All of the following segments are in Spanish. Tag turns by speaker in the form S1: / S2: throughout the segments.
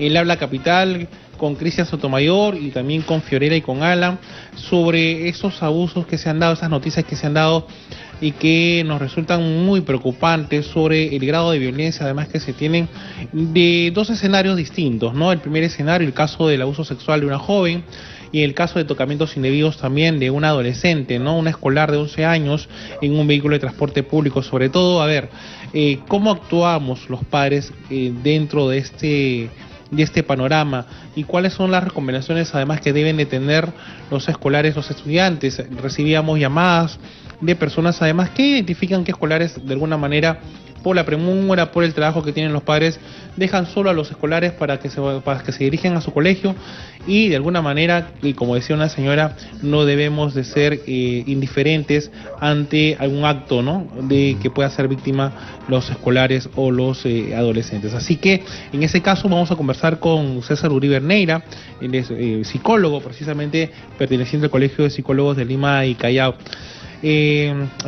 S1: el Habla Capital con Cristian Sotomayor y también con Fiorella y con Alan sobre esos abusos que se han dado, esas noticias que se han dado y que nos resultan muy preocupantes sobre el grado de violencia, además que se tienen de dos escenarios distintos, ¿no? El primer escenario, el caso del abuso sexual de una joven, y el caso de tocamientos indebidos también de una adolescente, ¿no? Una escolar de 11 años en un vehículo de transporte público. Sobre todo, a ver, ¿cómo actuamos los padres dentro de este panorama y cuáles son las recomendaciones además que deben de tener los escolares, los estudiantes? Recibíamos llamadas de personas además que identifican que escolares de alguna manera, por la premura, por el trabajo que tienen los padres, dejan solo a los escolares para que se dirijan a su colegio, y de alguna manera, y como decía una señora, no debemos de ser indiferentes ante algún acto, ¿no?, de que pueda ser víctima los escolares o los adolescentes. Así que en ese caso vamos a conversar con César Uribe Neira, él es psicólogo, precisamente perteneciente al Colegio de Psicólogos de Lima y Callao.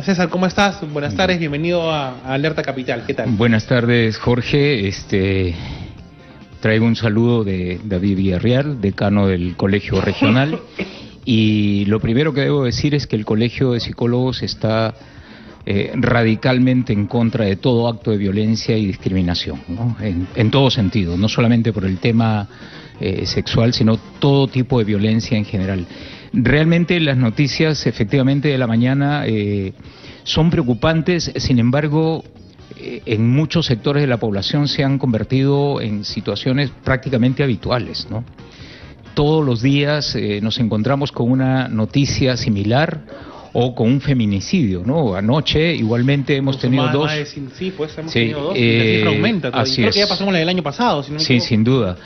S1: César, ¿cómo estás? Buenas tardes, bienvenido a Alerta Capital. ¿Qué tal?
S2: Buenas tardes, Jorge. Traigo un saludo de David Villarreal, decano del Colegio Regional. Y lo primero que debo decir es que el Colegio de Psicólogos está radicalmente en contra de todo acto de violencia y discriminación, ¿no? En todo sentido, no solamente por el tema sexual, sino todo tipo de violencia en general. Realmente las noticias, efectivamente, de la mañana son preocupantes. Sin embargo, en muchos sectores de la población se han convertido en situaciones prácticamente habituales, ¿no? Todos los días nos encontramos con una noticia similar o con un feminicidio, ¿no? Anoche igualmente hemos tenido dos.
S1: Sí, pues hemos tenido dos, y la cifra aumenta.
S2: Así
S1: creo
S2: es.
S1: que ya pasamos la del año pasado, si no me equivoco.
S2: Sí, sin duda.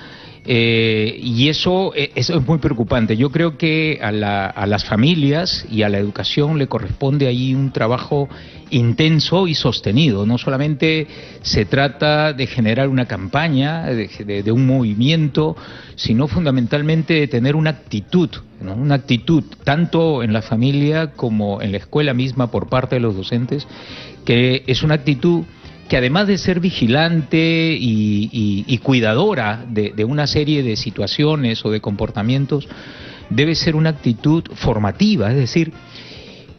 S2: Y eso es muy preocupante. Yo creo que a las familias y a la educación le corresponde ahí un trabajo intenso y sostenido. No solamente se trata de generar una campaña, de un movimiento, sino fundamentalmente de tener una actitud, ¿no? Una actitud tanto en la familia como en la escuela misma por parte de los docentes, que es una actitud que además de ser vigilante y cuidadora de una serie de situaciones o de comportamientos, debe ser una actitud formativa. Es decir,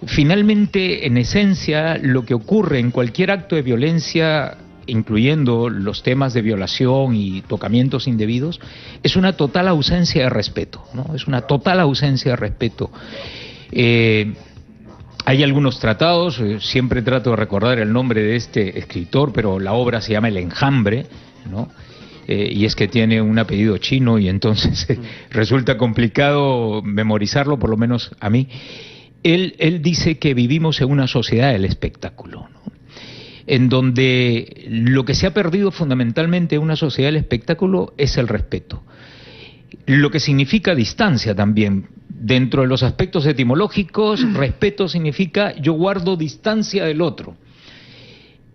S2: finalmente, en esencia, lo que ocurre en cualquier acto de violencia, incluyendo los temas de violación y tocamientos indebidos, es una total ausencia de respeto, ¿no? Es una total ausencia de respeto. Hay algunos tratados, siempre trato de recordar el nombre de este escritor, pero la obra se llama El Enjambre, ¿no? Y es que tiene un apellido chino y entonces resulta complicado memorizarlo, por lo menos a mí. Él dice que vivimos en una sociedad del espectáculo, ¿no?, en donde lo que se ha perdido fundamentalmente en una sociedad del espectáculo es el respeto. Lo que significa distancia también. Dentro de los aspectos etimológicos, respeto significa yo guardo distancia del otro.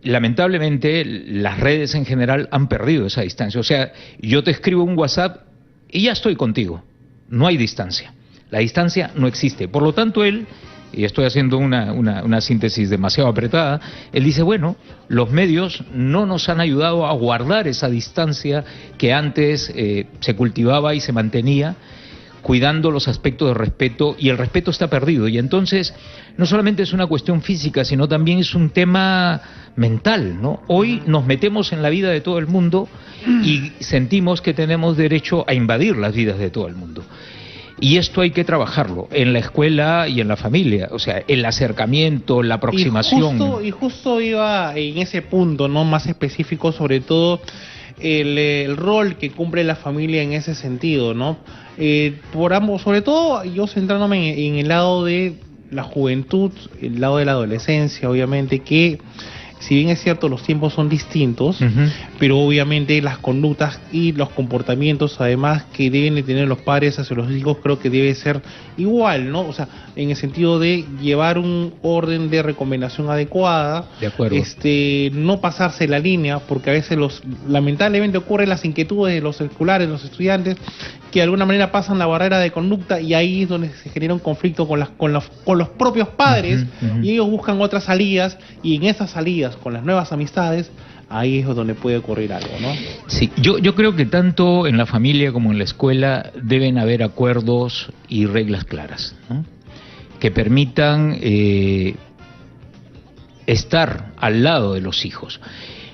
S2: Lamentablemente, las redes en general han perdido esa distancia. O sea, yo te escribo un WhatsApp y ya estoy contigo. No hay distancia. La distancia no existe. Por lo tanto, él, y estoy haciendo una síntesis demasiado apretada, él dice, bueno, los medios no nos han ayudado a guardar esa distancia que antes se cultivaba y se mantenía, cuidando los aspectos de respeto, y el respeto está perdido. Y entonces, no solamente es una cuestión física, sino también es un tema mental, ¿no? Hoy nos metemos en la vida de todo el mundo y sentimos que tenemos derecho a invadir las vidas de todo el mundo. Y esto hay que trabajarlo en la escuela y en la familia, o sea, el acercamiento, la aproximación.
S1: Y justo iba en ese punto, ¿no?, más específico, sobre todo el rol que cumple la familia en ese sentido, ¿no? Por ambos, sobre todo yo centrándome en el lado de la juventud, el lado de la adolescencia, obviamente, que si bien es cierto los tiempos son distintos, pero obviamente las conductas y los comportamientos además que deben de tener los padres hacia los hijos, creo que debe ser igual, ¿no? O sea, en el sentido de llevar un orden de recomendación adecuada,
S2: de acuerdo,
S1: no pasarse la línea, porque a veces lamentablemente ocurren las inquietudes de los escolares, los estudiantes, que de alguna manera pasan la barrera de conducta, y ahí es donde se genera un conflicto con los propios padres, y ellos buscan otras salidas, y en esas salidas con las nuevas amistades ahí es donde puede ocurrir algo, ¿no?
S2: Sí, yo creo que tanto en la familia como en la escuela deben haber acuerdos y reglas claras, ¿no?, que permitan estar al lado de los hijos.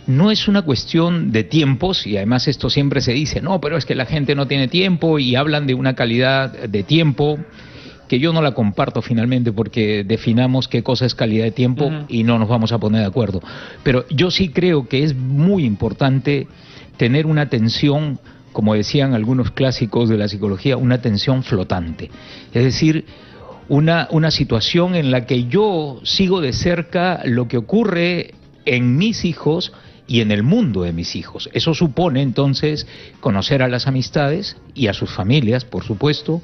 S2: No es una cuestión de tiempos, y además esto siempre se dice, no, pero es que la gente no tiene tiempo, y hablan de una calidad de tiempo que yo no la comparto finalmente, porque definamos qué cosa es calidad de tiempo y no nos vamos a poner de acuerdo. Pero yo sí creo que es muy importante tener una atención, como decían algunos clásicos de la psicología, una atención flotante. Es decir, una situación en la que yo sigo de cerca lo que ocurre en mis hijos y en el mundo de mis hijos. Eso supone entonces conocer a las amistades y a sus familias, por supuesto,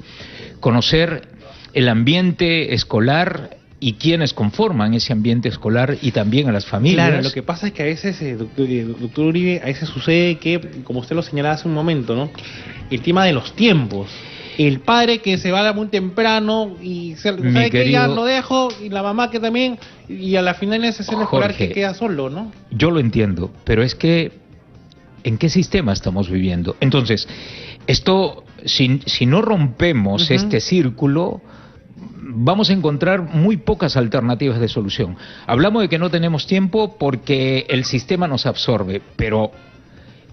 S2: conocer el ambiente escolar y quienes conforman ese ambiente escolar, y también a las familias.
S1: Claro, lo que pasa es que a veces, doctor Uribe, a veces sucede que, como usted lo señalaba hace un momento, ¿no?, el tema de los tiempos. El padre que se va muy temprano y sabe que ya lo dejo, y la mamá que también, y a la final en esa escena escolar que queda solo, ¿no?
S2: Yo lo entiendo, pero es que ¿en qué sistema estamos viviendo? Entonces, esto, si no rompemos este círculo, vamos a encontrar muy pocas alternativas de solución. Hablamos de que no tenemos tiempo porque el sistema nos absorbe, pero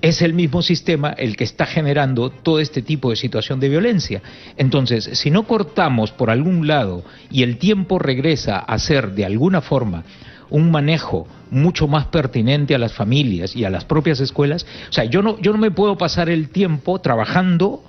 S2: es el mismo sistema el que está generando todo este tipo de situación de violencia. Entonces, si no cortamos por algún lado y el tiempo regresa a ser de alguna forma un manejo mucho más pertinente a las familias y a las propias escuelas, o sea, yo no me puedo pasar el tiempo trabajando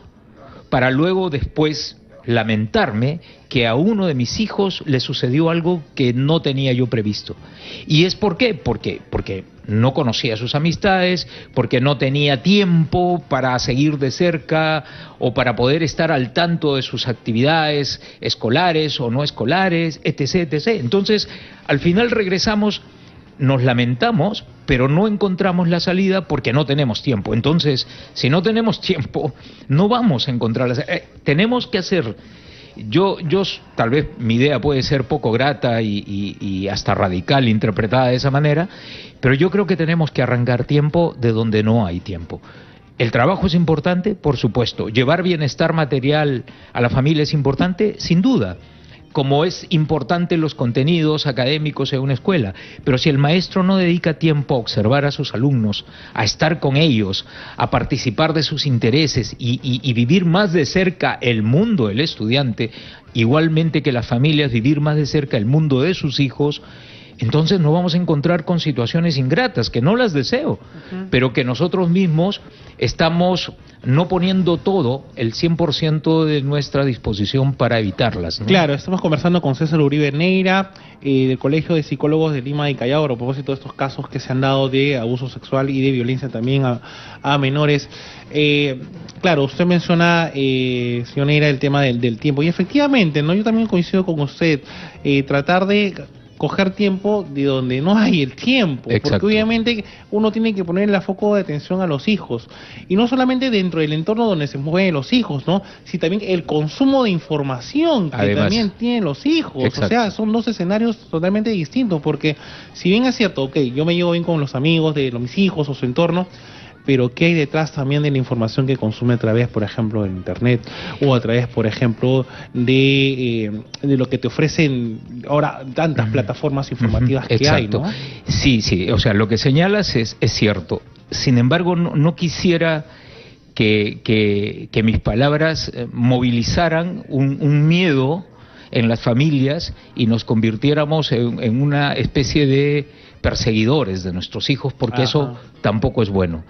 S2: para luego después lamentarme que a uno de mis hijos le sucedió algo que no tenía yo previsto. ¿Y es por qué? Porque no conocía sus amistades, porque no tenía tiempo para seguir de cerca o para poder estar al tanto de sus actividades escolares o no escolares, etc., etc. Entonces, al final regresamos, nos lamentamos, pero no encontramos la salida porque no tenemos tiempo. Entonces, si no tenemos tiempo, no vamos a encontrar la salida. Tenemos que hacer... Yo tal vez mi idea puede ser poco grata y hasta radical interpretada de esa manera, pero yo creo que tenemos que arrancar tiempo de donde no hay tiempo. ¿El trabajo es importante? Por supuesto. ¿Llevar bienestar material a la familia es importante? Sin duda. Como es importante los contenidos académicos en una escuela. Pero si el maestro no dedica tiempo a observar a sus alumnos, a estar con ellos, a participar de sus intereses y vivir más de cerca el mundo del estudiante, igualmente que las familias vivir más de cerca el mundo de sus hijos, entonces nos vamos a encontrar con situaciones ingratas, que no las deseo, pero que nosotros mismos estamos no poniendo todo, el 100% de nuestra disposición para evitarlas, ¿no?
S1: Claro, estamos conversando con César Uribe Neira, del Colegio de Psicólogos de Lima y Callao, a propósito de estos casos que se han dado de abuso sexual y de violencia también a menores. Claro, usted menciona, señor Neira, el tema del tiempo, y efectivamente, ¿no?, yo también coincido con usted, tratar de coger tiempo de donde no hay el tiempo. Exacto. Porque obviamente uno tiene que poner el foco de atención a los hijos, y no solamente dentro del entorno donde se mueven los hijos, ¿no?, sino también el consumo de información que además también tienen los hijos. Exacto. O sea, son dos escenarios totalmente distintos, porque si bien es cierto, ok, yo me llevo bien con los amigos de mis hijos o su entorno, pero ¿qué hay detrás también de la información que consume a través, por ejemplo, de internet, o a través, por ejemplo, de lo que te ofrecen ahora tantas plataformas informativas que hay, ¿no?
S2: Sí, o sea, lo que señalas es cierto. Sin embargo, no quisiera que mis palabras movilizaran un miedo en las familias y nos convirtiéramos en una especie de perseguidores de nuestros hijos, porque eso tampoco es bueno.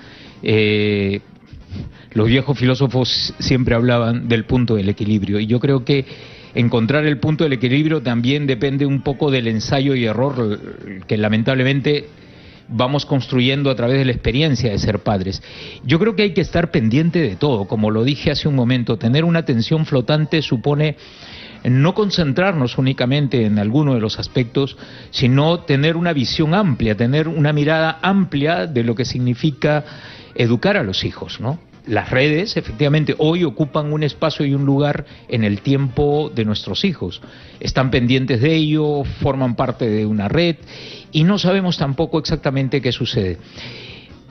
S2: Los viejos filósofos siempre hablaban del punto del equilibrio, y yo creo que encontrar el punto del equilibrio también depende un poco del ensayo y error que lamentablemente vamos construyendo a través de la experiencia de ser padres. Yo creo que hay que estar pendiente de todo, como lo dije hace un momento. Tener una atención flotante supone no concentrarnos únicamente en alguno de los aspectos, sino tener una visión amplia, tener una mirada amplia de lo que significa educar a los hijos, ¿no? Las redes, efectivamente, hoy ocupan un espacio y un lugar en el tiempo de nuestros hijos. Están pendientes de ello, forman parte de una red, y no sabemos tampoco exactamente qué sucede.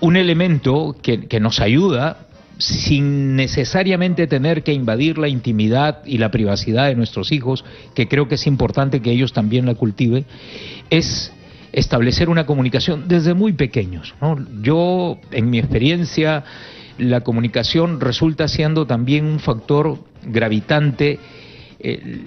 S2: un elemento que nos ayuda, sin necesariamente tener que invadir la intimidad y la privacidad de nuestros hijos, que creo que es importante que ellos también la cultiven, es establecer una comunicación desde muy pequeños, ¿no? Yo, en mi experiencia, la comunicación resulta siendo también un factor gravitante.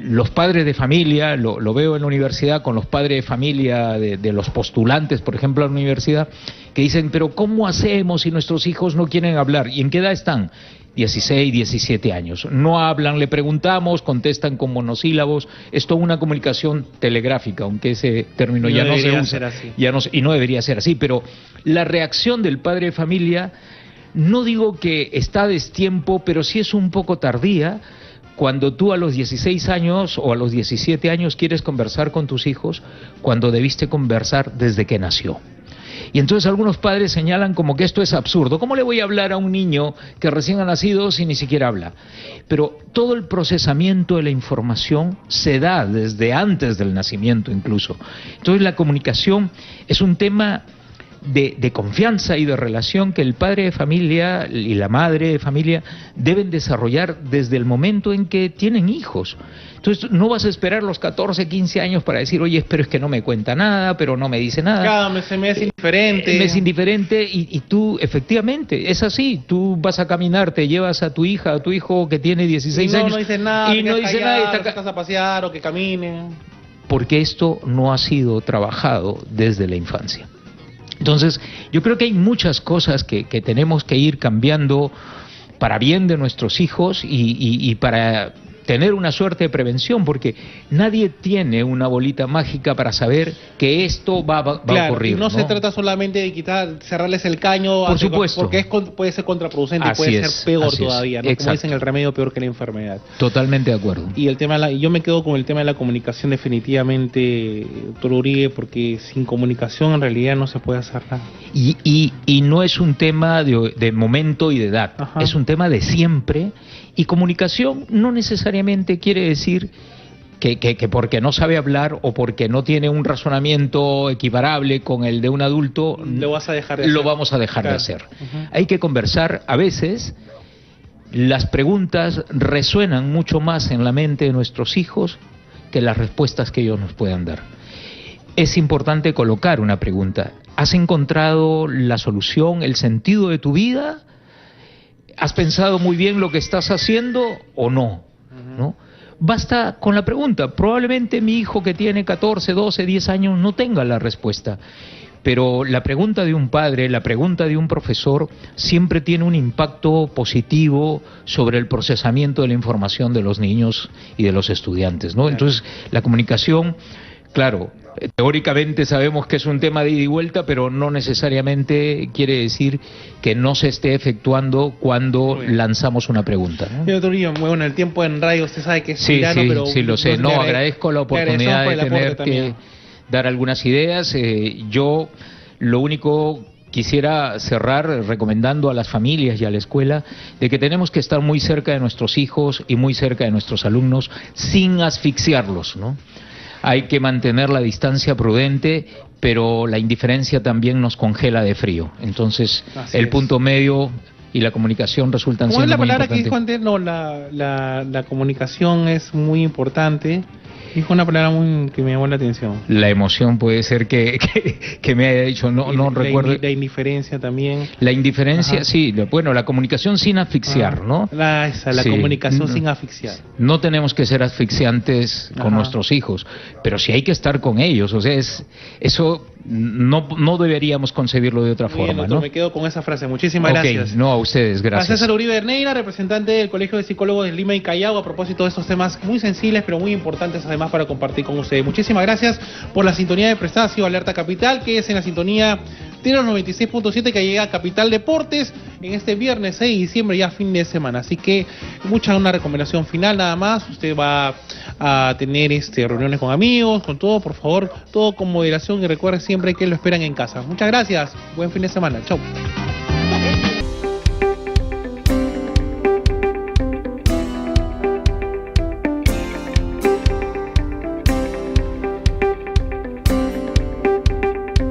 S2: Los padres de familia, lo veo en la universidad con los padres de familia de los postulantes, por ejemplo, a la universidad, que dicen, pero ¿cómo hacemos si nuestros hijos no quieren hablar? ¿Y en qué edad están? 16, 17 años. No hablan, le preguntamos, contestan con monosílabos. Es toda una comunicación telegráfica, aunque ese término ya no se usa. Y no debería ser así, pero la reacción del padre de familia, no digo que está a destiempo, pero sí es un poco tardía, cuando tú a los 16 años o a los 17 años quieres conversar con tus hijos, cuando debiste conversar desde que nació. Y entonces algunos padres señalan como que esto es absurdo. ¿Cómo le voy a hablar a un niño que recién ha nacido si ni siquiera habla? Pero todo el procesamiento de la información se da desde antes del nacimiento incluso. Entonces la comunicación es un tema de confianza y de relación que el padre de familia y la madre de familia deben desarrollar desde el momento en que tienen hijos. Entonces no vas a esperar los 14, 15 años para decir, oye, pero es que no me cuenta nada, pero no me dice nada.
S1: Cada mes se me es indiferente.
S2: Me es indiferente y tú, efectivamente, es así. Tú vas a caminar, te llevas a tu hija, a tu hijo que tiene 16 años.
S1: No dice nada.
S2: Y no dice nada.
S1: Y estás a pasear o que caminen.
S2: Porque esto no ha sido trabajado desde la infancia. Entonces, yo creo que hay muchas cosas que tenemos que ir cambiando para bien de nuestros hijos y para tener una suerte de prevención, porque nadie tiene una bolita mágica para saber que esto va a ocurrir.
S1: Y no se trata solamente de cerrarles el caño,
S2: por supuesto,
S1: porque puede ser contraproducente y puede ser peor todavía, ¿no? Como dicen, el remedio peor que la enfermedad.
S2: Totalmente de acuerdo.
S1: Y yo me quedo con el tema de la comunicación definitivamente, doctor Uribe, porque sin comunicación en realidad no se puede hacer nada.
S2: Y no es un tema de momento y de edad, es un tema de siempre. Y comunicación no necesariamente quiere decir que porque no sabe hablar o porque no tiene un razonamiento equiparable con el de un adulto,
S1: lo
S2: vamos a dejar de hacer. Hay que conversar. A veces las preguntas resuenan mucho más en la mente de nuestros hijos que las respuestas que ellos nos puedan dar. Es importante colocar una pregunta. ¿Has encontrado la solución, el sentido de tu vida? ¿Has pensado muy bien lo que estás haciendo o no? ¿No? Basta con la pregunta. Probablemente mi hijo que tiene 14, 12, 10 años no tenga la respuesta. Pero la pregunta de un padre, la pregunta de un profesor, siempre tiene un impacto positivo sobre el procesamiento de la información de los niños y de los estudiantes, ¿no? Entonces, la comunicación, claro, teóricamente sabemos que es un tema de ida y vuelta, pero no necesariamente quiere decir que no se esté efectuando cuando lanzamos una pregunta, ¿no?
S1: Sí, doctor Uribe, bueno, el tiempo en radio usted sabe que es tirano, pero...
S2: Sí, lo sé. No, agradezco la oportunidad de tener que dar algunas ideas. Yo lo único quisiera cerrar recomendando a las familias y a la escuela de que tenemos que estar muy cerca de nuestros hijos y muy cerca de nuestros alumnos sin asfixiarlos, ¿no? Hay que mantener la distancia prudente, pero la indiferencia también nos congela de frío. Entonces, el punto medio y la comunicación resultan siendo muy importantes.
S1: ¿Cómo es la palabra que dijo antes? No, la comunicación es muy importante. Dijo una palabra que me llamó la atención.
S2: La emoción puede ser que me haya dicho, no recuerdo.
S1: La indiferencia también.
S2: La indiferencia, sí, bueno, la comunicación sin asfixiar, ¿no?
S1: La comunicación sin asfixiar.
S2: No tenemos que ser asfixiantes con nuestros hijos, pero sí hay que estar con ellos, o sea, eso no deberíamos concebirlo de otra forma,
S1: doctor, ¿no? Me quedo con esa frase. Muchísimas gracias.
S2: No, a ustedes, gracias.
S1: A César Uribe Herneira, representante del Colegio de Psicólogos de Lima y Callao, a propósito de estos temas muy sensibles, pero muy importantes además para compartir con ustedes. Muchísimas gracias por la sintonía de prestada. Ha sido Alerta Capital, que es en la sintonía de los 96.7 que llega a Capital Deportes en este viernes 6 de diciembre, ya fin de semana. Así que una recomendación final nada más. Usted va a tener reuniones con amigos, con todo, por favor, todo con moderación y recuerde siempre que lo esperan en casa. Muchas gracias. Buen fin de semana. Chau.